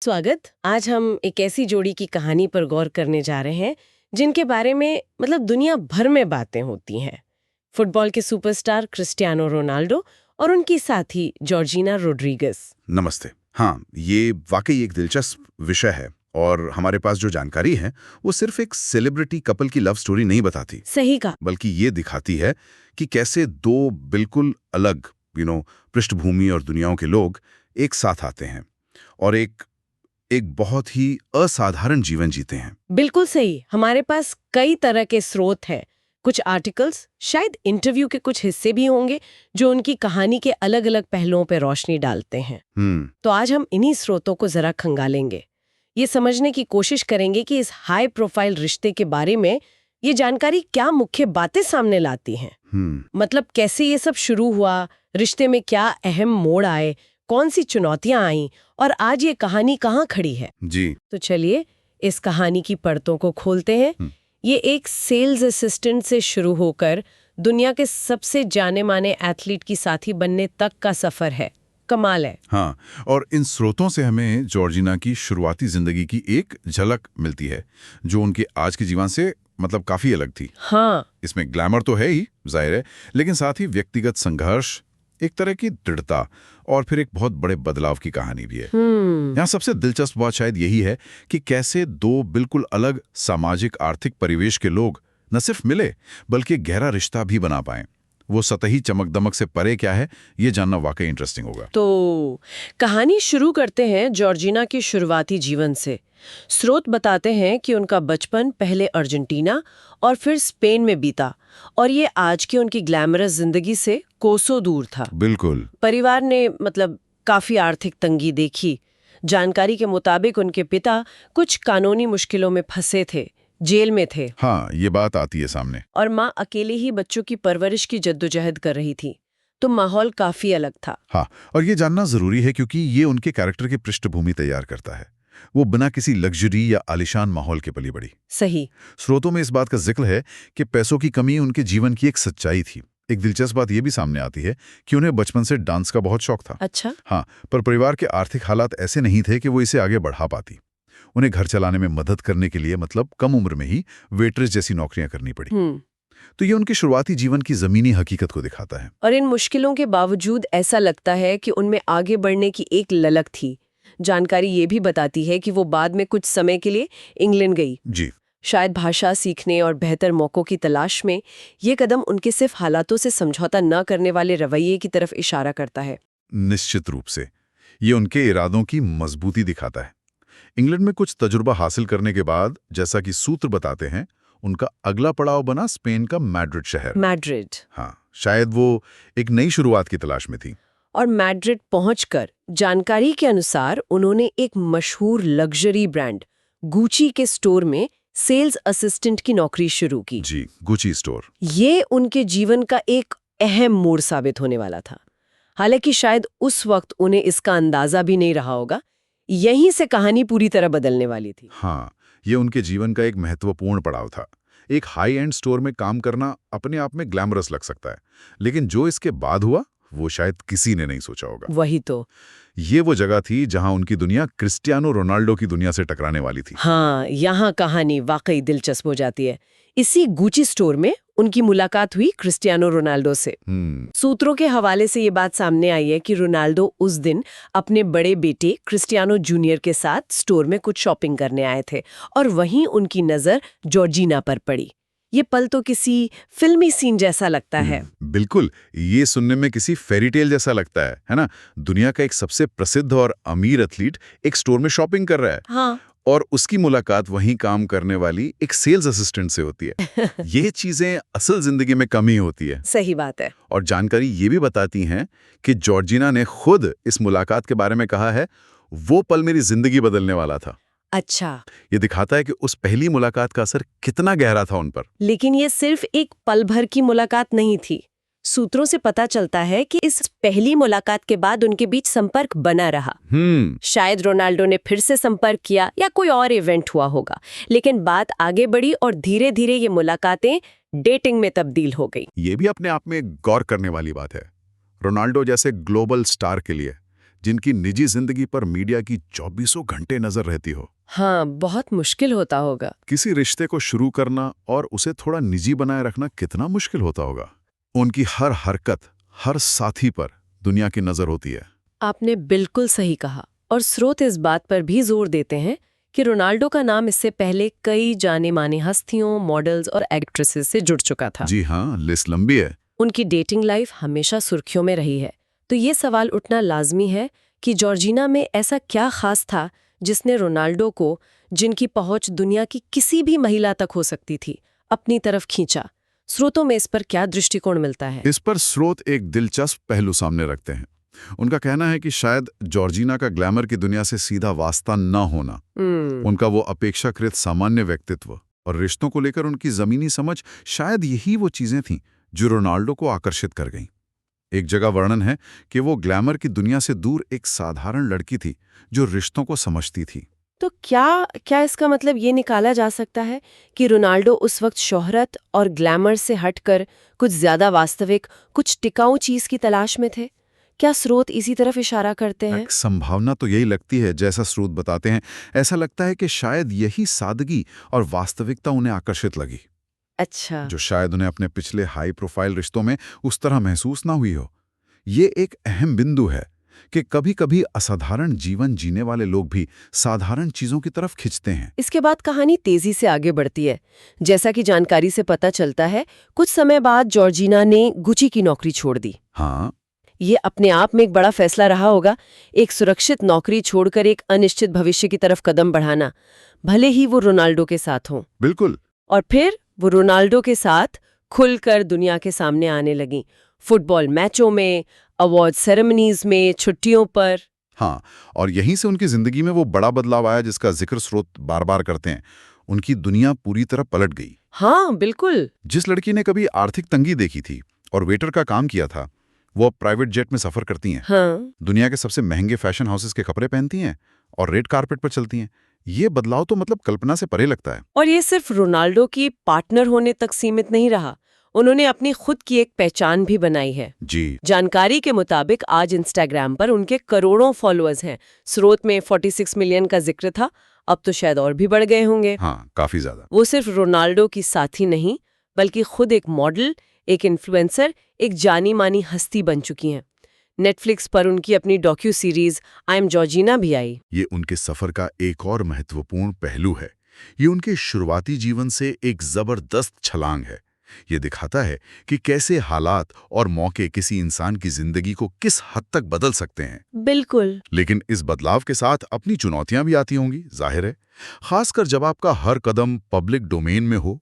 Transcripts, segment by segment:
स्वागत। आज हम एक ऐसी जोड़ी की कहानी पर गौर करने जा रहे हैं जिनके बारे में दुनिया भर में बातें होती हैं। फुटबॉल के सुपरस्टार क्रिस्टियानो रोनाल्डो और उनकी साथी जॉर्जिना रोड्रिगेज। नमस्ते। हाँ, ये वाकई एक दिलचस्प विषय है और हमारे पास जो जानकारी है वो सिर्फ एक सेलिब्रिटी कपल की लव स्टोरी नहीं बताती। सही कहा। बल्कि ये दिखाती है कि कैसे दो बिल्कुल अलग पृष्ठभूमि और दुनियाओं के लोग एक साथ आते हैं और एक बहुत ही असाधारण जीवन जीते हैं। बिल्कुल सही। हमारे पास कई तरह के स्रोत हैं, कुछ आर्टिकल्स, शायद इंटरव्यू के कुछ हिस्से भी होंगे जो उनकी कहानी के अलग अलग पहलुओं पर रोशनी डालते हैं। तो आज हम इन्हीं स्रोतों को जरा खंगालेंगे, ये समझने की कोशिश करेंगे कि इस हाई प्रोफाइल रिश्ते के बारे में ये जानकारी क्या मुख्य बातें सामने लाती हैं। कैसे ये सब शुरू हुआ, रिश्ते में क्या अहम मोड़ आए, कौन सी चुनौतियां आईं और आज ये कहानी कहाँ खड़ी है। जी तो चलिए इस कहानी की परतों को खोलते हैं। ये एक सेल्स असिस्टेंट से शुरू होकर दुनिया के सबसे जाने माने एथलीट की साथी बनने तक का सफर है। कमाल है। हाँ, और इन स्रोतों से हमें जॉर्जिना की शुरुआती जिंदगी की एक झलक मिलती है जो उनके आज के जीवन से काफी अलग थी। हाँ, इसमें ग्लैमर तो है ही, जाहिर है, लेकिन साथ ही व्यक्तिगत संघर्ष, एक तरह की दृढ़ता और फिर एक बहुत बड़े बदलाव की कहानी भी है। यहाँ सबसे दिलचस्प बात शायद यही है कि कैसे दो बिल्कुल अलग सामाजिक आर्थिक परिवेश के लोग न सिर्फ मिले बल्कि गहरा रिश्ता भी बना पाए। वो सतही चमक दमक से परे क्या है, ये जानना वाकई इंटरेस्टिंग होगा। तो कहानी शुरू करते हैं जॉर्जिना के शुरुआती जीवन से। स्रोत बताते हैं कि उनका बचपन पहले अर्जेंटीना और फिर स्पेन में बीता और ये आज की उनकी ग्लैमरस जिंदगी से कोसों दूर था। बिल्कुल। परिवार ने काफी आर्थिक तंगी देखी। जानकारी के मुताबिक उनके पिता कुछ कानूनी मुश्किलों में फंसे थे, जेल में थे। हाँ, ये बात आती है सामने। और माँ अकेले ही बच्चों की परवरिश की जद्दोजहद कर रही थी, तो माहौल काफी अलग था। हाँ, और ये जानना जरूरी है क्योंकि ये उनके कैरेक्टर की पृष्ठभूमि तैयार करता है। वो बिना किसी लग्जरी या आलिशान माहौल के पली बड़ी। सही। स्रोतों में इस बात का जिक्र है कि पैसों की कमी उनके जीवन की एक सच्चाई थी। एक दिलचस्प बात यह भी सामने आती है कि उन्हें बचपन से डांस का बहुत शौक था। अच्छा। हाँ, पर परिवार के आर्थिक हालात ऐसे नहीं थे कि वो इसे आगे बढ़ा पाती। उन्हें घर चलाने में मदद करने के लिए कम उम्र में ही वेट्रेस जैसी नौकरियां करनी पड़ी। तो ये उनके शुरुआती जीवन की जमीनी हकीकत को दिखाता है। और इन मुश्किलों के बावजूद ऐसा लगता है कि उनमें आगे बढ़ने की एक ललक थी। जानकारी ये भी बताती है कि वो बाद में कुछ समय के लिए इंग्लैंड गई। जी। शायद भाषा सीखने और बेहतर मौकों की तलाश में। ये कदम उनके सिर्फ हालातों से समझौता न करने वाले रवैये की तरफ इशारा करता है। निश्चित रूप से ये उनके इरादों की मजबूती दिखाता है। इंग्लैंड में कुछ तजुर्बा हासिल करने के बाद, जैसा कि सूत्र बताते हैं, उनका अगला पड़ाव बना स्पेन का मैड्रिड शहर। मैड्रिड। हाँ, शायद वो एक नई शुरुआत की तलाश में थी। और मैड्रिड पहुंचकर जानकारी के अनुसार उन्होंने एक मशहूर लग्जरी ब्रांड गुची के स्टोर में सेल्स असिस्टेंट की नौकरी शुरू की। जी, गुची स्टोर। ये उनके जीवन का एक अहम मोड़ साबित होने वाला था। हालांकि शायद उस वक्त उन्हें इसका अंदाजा भी नहीं रहा होगा। यहीं से कहानी पूरी तरह बदलने वाली थी। हाँ, ये उनके जीवन का एक महत्वपूर्ण पड़ाव था। एक हाई एंड स्टोर में काम करना अपने आप में ग्लैमरस लग सकता है, लेकिन जो इसके बाद हुआ वो शायद किसी ने नहीं सोचा होगा। वही तो। ये वो जगह थी जहां उनकी दुनिया क्रिस्टियानो रोनाल्डो की दुनिया से टकराने वाली थी। हाँ, यहाँ कहानी वाकई दिलचस्प हो जाती है। इसी गुची स्टोर में उनकी मुलाकात हुई क्रिस्टियानो रोनाल्डो से। सूत्रों के हवाले से ये बात सामने आई है कि रोनाल्डो उस दिन अपने बड़े बेटे क्रिस्टियानो जूनियर के साथ स्टोर में कुछ शॉपिंग करने आए थे और वहीं उनकी नजर जॉर्जिना पर पड़ी। ये पल तो किसी फिल्मी सीन जैसा लगता है। बिल्कुल, ये सुनने में किसी फेरी टेल जैसा लगता है ना? दुनिया का एक सबसे प्रसिद्ध और अमीर एथलीट एक स्टोर में शॉपिंग कर रहा है। हाँ। और उसकी मुलाकात वहीं काम करने वाली एक सेल्स असिस्टेंट से होती है। ये चीजें असल जिंदगी में कम ही होती है। सही बात है। और जानकारी ये भी बताती हैं कि जॉर्जिना ने खुद इस मुलाकात के बारे में कहा है, वो पल मेरी जिंदगी बदलने वाला था। अच्छा। ये दिखाता है कि उस पहली मुलाकात का असर कितना गहरा था उन पर। लेकिन ये सिर्फ एक पल भर की मुलाकात नहीं थी। सूत्रों से पता चलता है कि इस पहली मुलाकात के बाद उनके बीच संपर्क बना रहा। शायद रोनाल्डो ने फिर से संपर्क किया या कोई और इवेंट हुआ होगा, लेकिन बात आगे बढ़ी और धीरे धीरे ये मुलाकातें डेटिंग में तब्दील हो गई। ये भी अपने आप में गौर करने वाली बात है। रोनाल्डो जैसे ग्लोबल स्टार के लिए जिनकी निजी जिंदगी पर मीडिया की 24 घंटे नजर रहती हो। हाँ, बहुत मुश्किल होता होगा। किसी रिश्ते को शुरू करना और उसे थोड़ा निजी बनाए रखना कितना मुश्किल होता होगा। उनकी हर हरकत, हर साथी पर दुनिया की नजर होती है। आपने बिल्कुल सही कहा। और स्रोत इस बात पर भी जोर देते हैं कि रोनाल्डो का नाम इससे पहले कई जाने माने हस्तियों, मॉडल्स और एक्ट्रेसेस से जुड़ चुका था। जी हाँ, लिस्ट लंबी है। उनकी डेटिंग लाइफ हमेशा सुर्खियों में रही है। तो ये सवाल उठना लाजमी है कि जॉर्जिना में ऐसा क्या खास था जिसने रोनाल्डो को, जिनकी पहुंच दुनिया की किसी भी महिला तक हो सकती थी, अपनी तरफ खींचा। स्रोतों में इस पर क्या दृष्टिकोण मिलता है? इस पर स्रोत एक दिलचस्प पहलू सामने रखते हैं। उनका कहना है कि शायद जॉर्जिना का ग्लैमर की दुनिया से सीधा वास्ता न होना, उनका वो अपेक्षाकृत सामान्य व्यक्तित्व और रिश्तों को लेकर उनकी जमीनी समझ, शायद यही वो चीजें थीं जो रोनाल्डो को आकर्षित कर गईं। एक जगह वर्णन है कि वो ग्लैमर की दुनिया से दूर एक साधारण लड़की थी जो रिश्तों को समझती थी। तो क्या इसका मतलब ये निकाला जा सकता है कि रोनाल्डो उस वक्त शोहरत और ग्लैमर से हटकर कुछ ज्यादा वास्तविक, कुछ टिकाऊ चीज की तलाश में थे? क्या स्रोत इसी तरफ इशारा करते हैं? एक संभावना तो यही लगती है, जैसा स्रोत बताते हैं। ऐसा लगता है कि शायद यही सादगी और वास्तविकता उन्हें आकर्षित लगी। अच्छा। जो शायद उन्हें अपने पिछले हाई प्रोफाइल रिश्तों में उस तरह महसूस ना हुई हो। ये एक अहम बिंदु है कि कभी-कभी असाधारण जीवन जीने वाले लोग भी साधारण चीजों की तरफ खिंचते हैं। इसके बाद कहानी तेजी से आगे बढ़ती है। जैसा कि जानकारी से पता चलता है, कुछ समय बाद जॉर्जिना ने गुची की नौकरी छोड़ दी। हाँ, ये अपने आप में एक बड़ा फैसला रहा होगा, एक सुरक्षित नौकरी छोड़कर एक अनिश्चित भविष्य की तरफ कदम बढ़ाना, भले ही वो रोनाल्डो के साथ हो। बिल्कुल। और फिर वो रोनाल्डो के साथ खुलकर दुनिया के सामने आने लगी, फुटबॉल मैचों में, अवार्ड सेरेमनीज में, छुट्टियों पर। हाँ, और यहीं से उनकी जिंदगी में वो बड़ा बदलाव आया जिसका जिक्र स्रोत बार बार करते हैं। उनकी दुनिया पूरी तरह पलट गई। हाँ, बिल्कुल। जिस लड़की ने कभी आर्थिक तंगी देखी थी और वेटर का काम किया था, वो अब प्राइवेट जेट में सफर करती हैं। हाँ। दुनिया के सबसे महंगे फैशन हाउसेस के कपड़े पहनती हैं और रेड कारपेट पर चलती हैं। ये बदलाव तो मतलब कल्पना से परे लगता है। और ये सिर्फ रोनाल्डो की पार्टनर होने तक सीमित नहीं रहा, उन्होंने अपनी खुद की एक पहचान भी बनाई है। जी। जानकारी के मुताबिक आज इंस्टाग्राम पर उनके करोड़ों फॉलोअर्स हैं। स्रोत में 46 मिलियन का जिक्र था, अब तो शायद और भी बढ़ गए होंगे। हाँ, काफी ज्यादा। वो सिर्फ रोनाल्डो की साथी नहीं, बल्कि खुद एक मॉडल, एक इन्फ्लुएंसर, एक जानी मानी हस्ती बन चुकी हैं। नेटफ्लिक्स पर उनकी अपनी docu series I am Georgina भी आई। ये उनके सफर का एक और महत्वपूर्ण पहलू है। ये उनके शुरुआती जीवन से एक जबरदस्त छलांग है। ये दिखाता है कि कैसे हालात और मौके किसी इंसान की जिंदगी को किस हद तक बदल सकते हैं। बिल्कुल। लेकिन इस बदलाव के साथ अपनी चुनौतियां भी आती होंगी, जाहिर है। खासकर जब आपका हर कदम पब्लिक डोमेन में हो,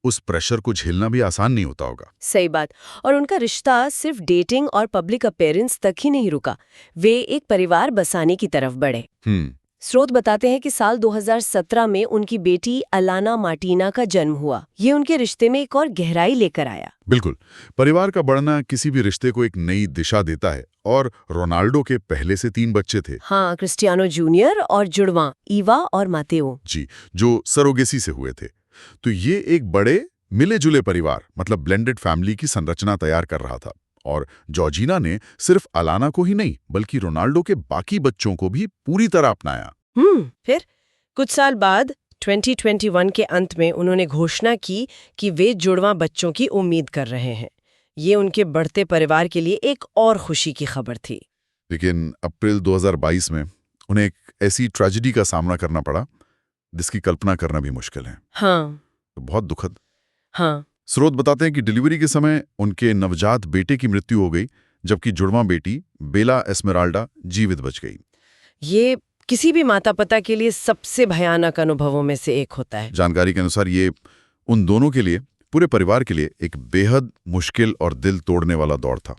उस प्रेशर को झेलना भी आसान नहीं होता होगा। सही बात। और उनका रिश्ता सिर्फ डेटिंग और पब्लिक अपीयरेंस तक ही नहीं रुका, वे एक परिवार बसाने की तरफ बढ़े। स्रोत बताते हैं कि साल 2017 में उनकी बेटी अलाना मार्टिना का जन्म हुआ। ये उनके रिश्ते में एक और गहराई लेकर आया। बिल्कुल। परिवार का बढ़ना किसी भी रिश्ते को एक नई दिशा देता है और रोनाल्डो के पहले से 3 बच्चे थे। हाँ, क्रिस्टियानो जूनियर और जुड़वां ईवा और मातेओ। जी, जो सरोगेसी से हुए थे। तो ये एक बड़े मिले जुले परिवार, मतलब ब्लेंडेड फैमिली की संरचना तैयार कर रहा था। और जॉर्जिना ने सिर्फ अलाना को ही नहीं, बल्कि रोनाल्डो के बाकी बच्चों को भी पूरी तरह अपनाया। फिर कुछ साल बाद 2021 के अंत में उन्होंने घोषणा की कि वे जुड़वां बच्चों की उम्मीद कर रहे हैं। ये उनके बढ़ते परिवार के लिए एक और खुशी की खबर थी। लेकिन अप्रैल 2022 में उन्हें एक ऐसी ट्रेजेडी का सामना करना पड़ा जिसकी कल्पना करना भी मुश्किल है। हाँ। तो बहुत दुखद। हाँ। स्रोत बताते हैं कि डिलीवरी के समय उनके नवजात बेटे की मृत्यु हो गई, जबकि जुड़वां बेटी बेला एस्मेराल्डा जीवित बच गई। ये किसी भी माता पिता के लिए सबसे भयानक अनुभवों में से एक होता है। जानकारी के अनुसार ये उन दोनों के लिए, पूरे परिवार के लिए एक बेहद मुश्किल और दिल तोड़ने वाला दौर था।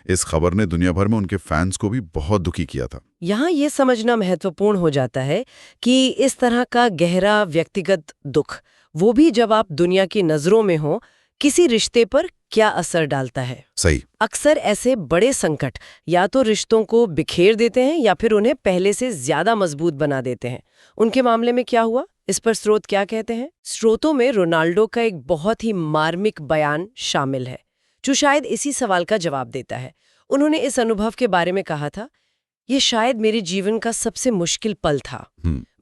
इस खबर ने दुनिया भर में उनके फैंस को भी बहुत दुखी किया था। यहाँ ये समझना महत्वपूर्ण हो जाता है कि इस तरह का गहरा व्यक्तिगत दुख, वो भी जब आप दुनिया की नजरों में हो, किसी रिश्ते पर क्या असर डालता है। सही। अक्सर ऐसे बड़े संकट या तो रिश्तों को बिखेर देते हैं या फिर उन्हें पहले से ज्यादा मजबूत बना देते हैं। उनके मामले में क्या हुआ, इस पर स्रोत क्या कहते हैं? स्रोतों में रोनाल्डो का एक बहुत ही मार्मिक बयान शामिल है जो शायद इसी सवाल का जवाब देता है। उन्होंने इस अनुभव के बारे में कहा था ये शायद मेरे जीवन का सबसे मुश्किल पल था।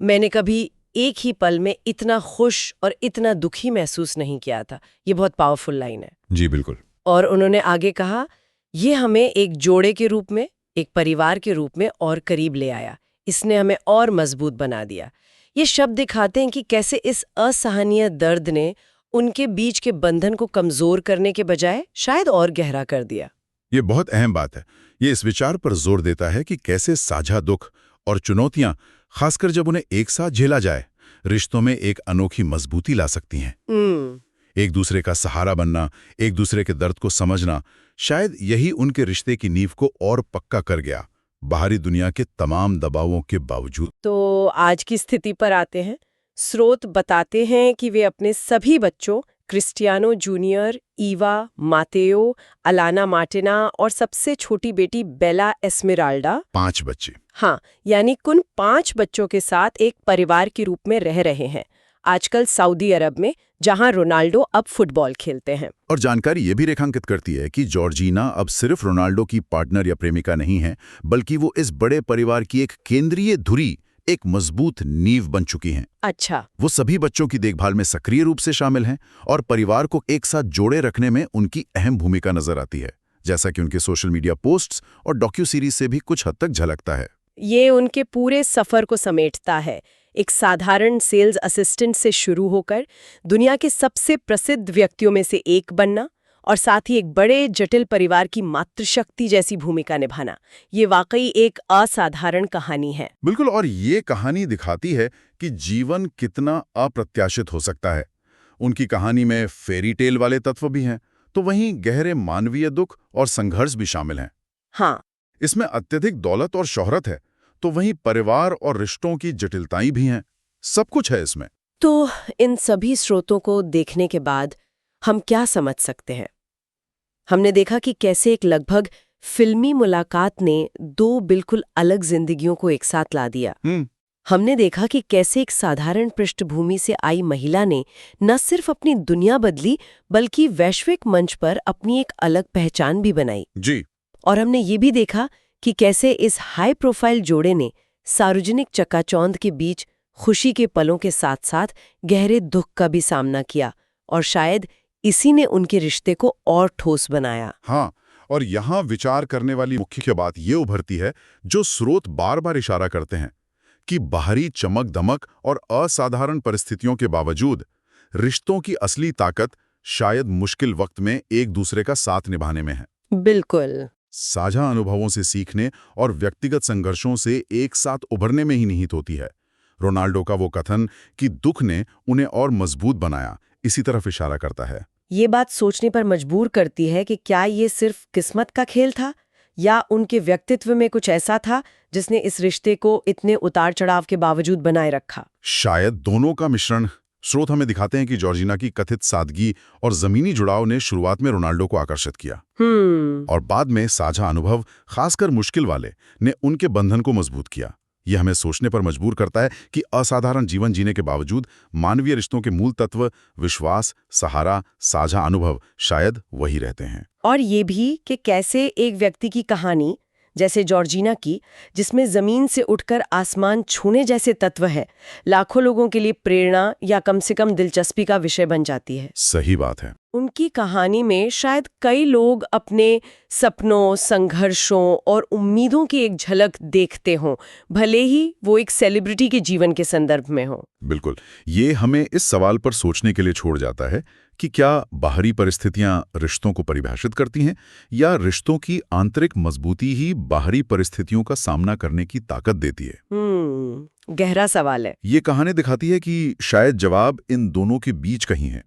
मैंने कभी एक ही पल में इतना खुश और इतना दुखी महसूस नहीं किया था। ये बहुत पावरफुल लाइन है। जी बिल्कुल। और उन्होंने आगे कहा, ये हमें एक जोड़े के रूप में, एक परिवार के रूप में और करीब ले आया। इसने हमें और मजबूत बना दिया। ये शब्द दिखाते हैं कि कैसे इस असहनीय दर्द ने उनके बीच के बंधन को कमजोर करने के बजाय शायद और गहरा कर दिया। ये बहुत अहम बात है। ये इस विचार पर जोर देता है कि कैसे साझा दुख और चुनौतियां, खासकर जब उन्हें एक साथ झेला जाए, रिश्तों में एक अनोखी मजबूती ला सकती हैं। एक दूसरे का सहारा बनना, एक दूसरे के दर्द को समझना, शायद यही उनके रिश्ते की नींव को और पक्का कर गया, बाहरी दुनिया के तमाम दबावों के बावजूद। तो आज की स्थिति पर आते हैं। स्रोत बताते हैं कि वे अपने सभी बच्चों, Cristiano junior, Eva, Mateo, Alana Martina और सबसे छोटी बेटी बेला एस्मेराल्डा, 5 बच्चे। हाँ, यानी कुल 5 बच्चों के साथ एक परिवार के रूप में रह रहे हैं आजकल सऊदी अरब में, जहां रोनाल्डो अब फुटबॉल खेलते हैं। और जानकारी ये भी रेखांकित करती है कि जॉर्जीना अब सिर्फ रोनाल्डो की पार्टनर या प्रेमिका नहीं है, बल्कि वो इस बड़े परिवार की एक केंद्रीय धुरी, एक मजबूत नींव बन चुकी हैं। अच्छा। वो सभी बच्चों की देखभाल में सक्रिय रूप से शामिल हैं और परिवार को एक साथ जोड़े रखने में उनकी अहम भूमिका नजर आती है, जैसा कि उनके सोशल मीडिया पोस्ट्स और डॉक्यू सीरीज से भी कुछ हद तक झलकता है। ये उनके पूरे सफर को समेटता है, एक साधारण सेल्स असिस्टेंट से शुरू होकर दुनिया के सबसे प्रसिद्ध व्यक्तियों में से एक बनना और साथ ही एक बड़े जटिल परिवार की मातृशक्ति जैसी भूमिका निभाना। ये वाकई एक असाधारण कहानी है। बिल्कुल, और ये कहानी दिखाती है कि जीवन कितना अप्रत्याशित हो सकता है। उनकी कहानी में फेरी टेल वाले तत्व भी हैं, तो वहीं गहरे मानवीय दुख और संघर्ष भी शामिल हैं। हाँ, इसमें अत्यधिक दौलत और शोहरत है, तो वहीं परिवार और रिश्तों की जटिलताएं भी हैं। सब कुछ है इसमें। तो इन सभी स्रोतों को देखने के बाद हम क्या समझ सकते हैं? हमने देखा कि कैसे एक लगभग फिल्मी मुलाकात ने 2 बिल्कुल अलग जिंदगियों को एक साथ ला दिया। हमने देखा कि कैसे एक साधारण पृष्ठभूमि से आई महिला ने न सिर्फ अपनी दुनिया बदली, बल्कि वैश्विक मंच पर अपनी एक अलग पहचान भी बनाई। जी। और हमने ये भी देखा कि कैसे इस हाई प्रोफाइल जोड़े ने सार्वजनिक चकाचौंध के बीच खुशी के पलों के साथ साथ गहरे दुख का भी सामना किया, और शायद इसी ने उनके रिश्ते को और ठोस बनाया। हाँ, और यहाँ विचार करने वाली मुख्य बात ये उभरती है, जो स्रोत बार बार इशारा करते हैं, कि बाहरी चमक दमक और असाधारण परिस्थितियों के बावजूद रिश्तों की असली ताकत शायद मुश्किल वक्त में एक दूसरे का साथ निभाने में है। बिल्कुल। साझा अनुभवों से सीखने और व्यक्तिगत संघर्षों से एक साथ उभरने में ही निहित होती है। रोनाल्डो का वो कथन कि दुख ने उन्हें और मजबूत बनाया, इसी तरफ इशारा करता है। ये बात सोचने पर मजबूर करती है कि क्या ये सिर्फ किस्मत का खेल था, या उनके व्यक्तित्व में कुछ ऐसा था जिसने इस रिश्ते को इतने उतार चढ़ाव के बावजूद बनाए रखा। शायद दोनों का मिश्रण। स्रोत हमें दिखाते हैं कि जॉर्जिना की कथित सादगी और जमीनी जुड़ाव ने शुरुआत में रोनाल्डो को आकर्षित किया, और बाद में साझा अनुभव, खासकर मुश्किल वाले, ने उनके बंधन को मजबूत किया। यह हमें सोचने पर मजबूर करता है कि असाधारण जीवन जीने के बावजूद मानवीय रिश्तों के मूल तत्व, विश्वास, सहारा, साझा अनुभव शायद वही रहते हैं। और ये भी कि कैसे एक व्यक्ति की कहानी, जैसे जॉर्जिना की, जिसमें जमीन से उठकर आसमान छूने जैसे तत्व है, लाखों लोगों के लिए प्रेरणा या कम से कम दिलचस्पी का विषय बन जाती है। सही बात है। उनकी कहानी में शायद कई लोग अपने सपनों, संघर्षों और उम्मीदों की एक झलक देखते हों, भले ही वो एक सेलिब्रिटी के जीवन के संदर्भ में हो। बिल्कुल, ये हमें इस सवाल पर सोचने के लिए छोड़ जाता है कि क्या बाहरी परिस्थितियां रिश्तों को परिभाषित करती हैं, या रिश्तों की आंतरिक मजबूती ही बाहरी परिस्थितियों का सामना करने की ताकत देती है। गहरा सवाल है। ये कहानी दिखाती है कि शायद जवाब इन दोनों के बीच कहीं है।